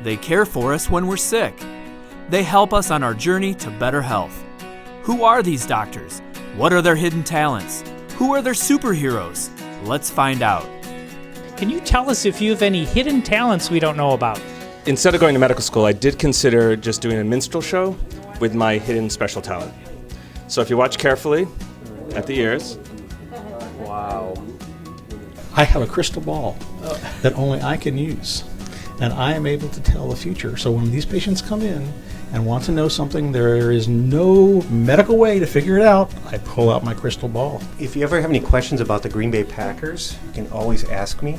They care for us when we're sick. They help us on our journey to better health. Who are these doctors? What are their hidden talents? Who are their superheroes? Let's find out. Can you tell us if you have any hidden talents we don't know about? Instead of going to medical school, I did consider just doing a minstrel show with my hidden special talent. So if you watch carefully at the ears. Wow. I have a crystal ball that only I can use, and I am able to tell the future. So when these patients come in and want to know something, there is no medical way to figure it out. I pull out my crystal ball. If you ever have any questions about the Green Bay Packers, you can always ask me.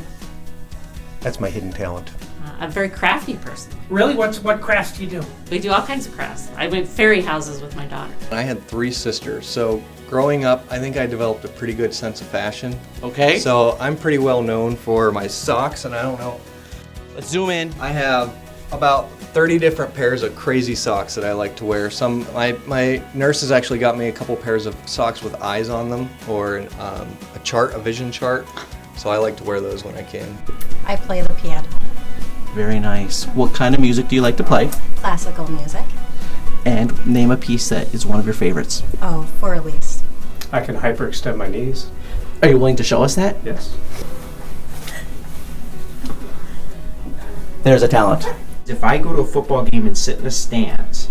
That's my hidden talent. I'm a very crafty person. Really? What crafts do you do? We do all kinds of crafts. I went fairy houses with my daughter. I had 3 sisters, so growing up, I think I developed a pretty good sense of fashion. Okay. So I'm pretty well known for my socks, and I don't know. Let's zoom in. I have about 30 different pairs of crazy socks that I like to wear. My nurses actually got me a couple pairs of socks with eyes on them, or a vision chart. So I like to wear those when I can. I play the piano. Very nice. What kind of music do you like to play? Classical music. And name a piece that is one of your favorites. Oh, for Elise. I can hyperextend my knees. Are you willing to show us that? Yes. There's a talent. If I go to a football game and sit in the stands,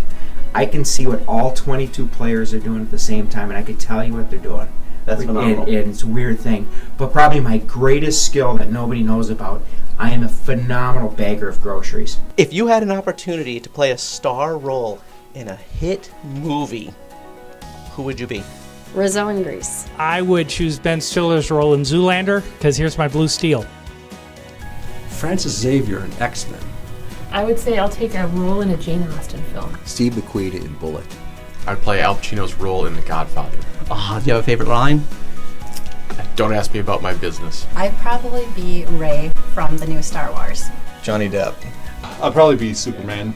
I can see what all 22 players are doing at the same time, and I can tell you what they're doing. That's phenomenal. And it's a weird thing. But probably my greatest skill that nobody knows about, I am a phenomenal bagger of groceries. If you had an opportunity to play a star role in a hit movie, who would you be? Rizzo in Grease. I would choose Ben Stiller's role in Zoolander, because here's my blue steel. Francis Xavier in X-Men. I would say I'll take a role in a Jane Austen film. Steve McQueen in Bullet. I'd play Al Pacino's role in The Godfather. Oh, do you have a favorite line? Don't ask me about my business. I'd probably be Rey from the new Star Wars. Johnny Depp. I'll probably be Superman.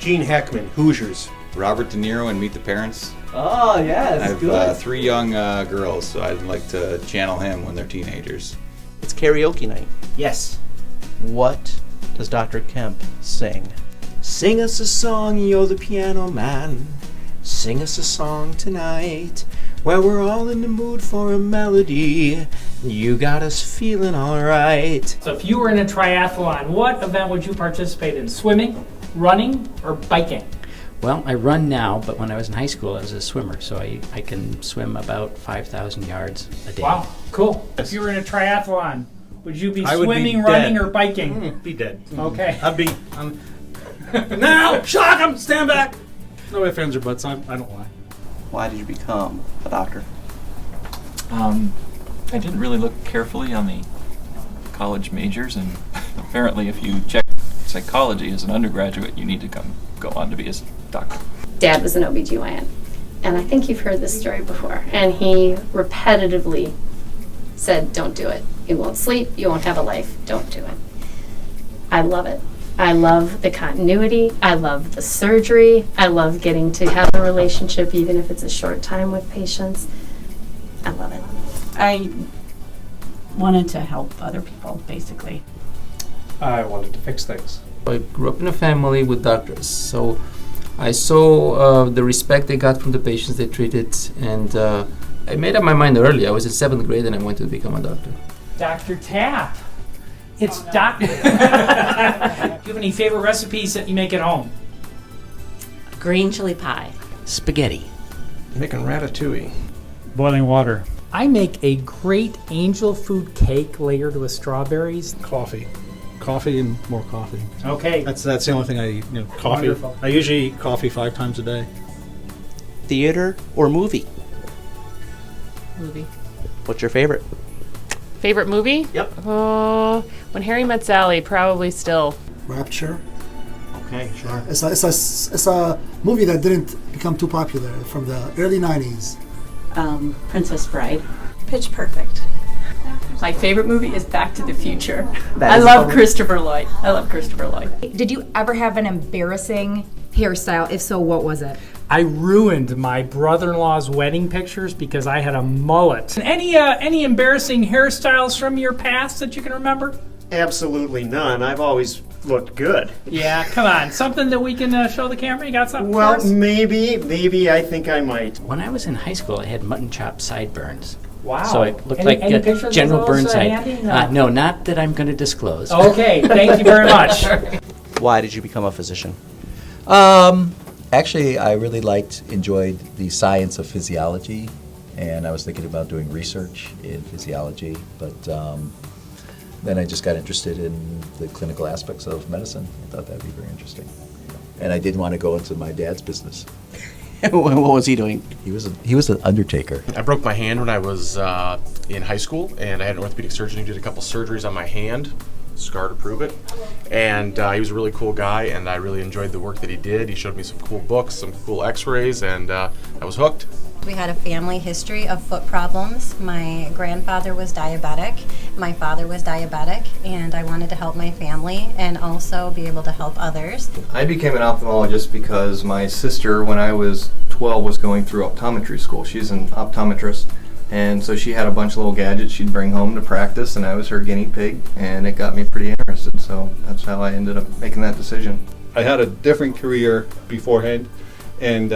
Gene Hackman, Hoosiers. Robert De Niro in Meet the Parents. Oh, yeah, that's good. I have 3 young girls, so I'd like to channel him when they're teenagers. It's karaoke night. Yes. What does Dr. Kemp sing? Sing us a song, you're the piano man. Sing us a song tonight, where we're all in the mood for a melody. You got us feeling alright. So if you were in a triathlon, what event would you participate in? Swimming, running, or biking? Well, I run now, but when I was in high school, I was a swimmer, so I can swim about 5,000 yards a day. Wow, cool. If you were in a triathlon, would you be I would swimming, be running, dead. or biking? Be dead. Okay. I'd be... now! Shock him! Stand back! No ifs, ands, or buts. I don't lie. Why did you become a doctor? I didn't really look carefully on the college majors, and apparently if you check psychology as an undergraduate, you need to go on to be a doctor. Dad was an OBGYN, and I think you've heard this story before, and he repetitively said, don't do it. You won't sleep, you won't have a life, don't do it. I love it. I love the continuity, I love the surgery, I love getting to have a relationship even if it's a short time with patients. I love it. I wanted to help other people, basically. I wanted to fix things. I grew up in a family with doctors, so I saw the respect they got from the patients they treated, and I made up my mind early. I was in 7th grade and I wanted to become a doctor. Dr. Tapp. It's Dr. Do you have any favorite recipes that you make at home? Green chili pie. Spaghetti. Making ratatouille. Boiling water. I make a great angel food cake layered with strawberries. Coffee. Coffee and more coffee. Okay. That's the only thing coffee. Wonderful. I usually eat coffee 5 times a day. Theater or movie? Movie. What's your favorite? Favorite movie? Yep. When Harry Met Sally, probably still. Rapture. Okay, sure. It's a movie that didn't become too popular from the early 90s. Princess Bride. Pitch Perfect. My favorite movie is Back to the Future. That I is love funny. Christopher Lloyd. I love Christopher Lloyd. Did you ever have an embarrassing hairstyle? If so, what was it? I ruined my brother-in-law's wedding pictures because I had a mullet. Any embarrassing hairstyles from your past that you can remember? Absolutely none. I've always looked good. Yeah, come on. Something that we can show the camera? You got something for Well, us? maybe I think I might. When I was in high school, I had mutton chop sideburns. Wow. So it looked Any like pictures of General those, Burnside. handy? No, not that I'm going to disclose. Okay, thank you very much. Why did you become a physician? Actually, I really enjoyed the science of physiology, and I was thinking about doing research in physiology, but then I just got interested in the clinical aspects of medicine. I thought that'd be very interesting. And I didn't want to go into my dad's business. What was he doing? He was an undertaker. I broke my hand when I was in high school, and I had an orthopedic surgeon who did a couple surgeries on my hand, scar to prove it. And he was a really cool guy, and I really enjoyed the work that he did. He showed me some cool books, some cool x-rays, and I was hooked. We had a family history of foot problems. My grandfather was diabetic, my father was diabetic, and I wanted to help my family and also be able to help others. I became an ophthalmologist because my sister, when I was 12, was going through optometry school. She's an optometrist, and so she had a bunch of little gadgets she'd bring home to practice, and I was her guinea pig, and it got me pretty interested, so that's how I ended up making that decision. I had a different career beforehand, and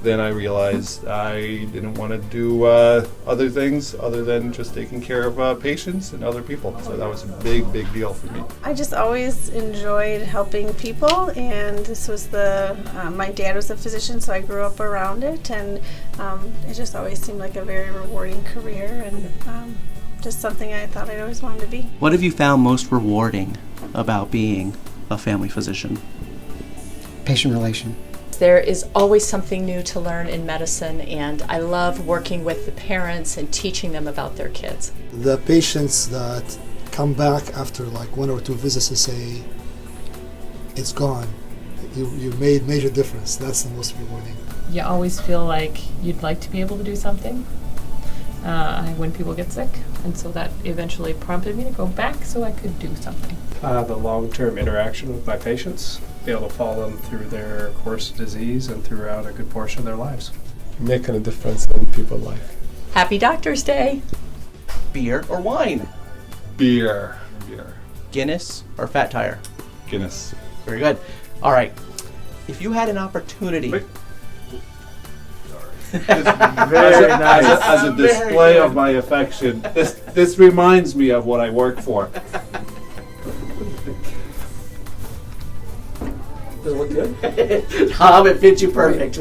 then I realized I didn't want to do other things other than just taking care of patients and other people. So that was a big deal for me. I just always enjoyed helping people, and this was my dad was a physician, so I grew up around it, and it just always seemed like a very rewarding career, and just something I thought I'd always wanted to be. What have you found most rewarding about being a family physician? Patient relation. There is always something new to learn in medicine, and I love working with the parents and teaching them about their kids. The patients that come back after like 1 or 2 visits and say, it's gone, you made major difference. That's the most rewarding. You always feel like you'd like to be able to do something when people get sick, and so that eventually prompted me to go back so I could do something. The long-term interaction with my patients, be able to follow them through their course of disease and throughout a good portion of their lives. Making a difference in people's life. Happy Doctor's Day! Beer or wine? Beer. Guinness or Fat Tire? Guinness. Very good. All right. If you had an opportunity... Very nice. As a display of my affection, this reminds me of what I work for. Does it look good? Tom, it fits you perfect.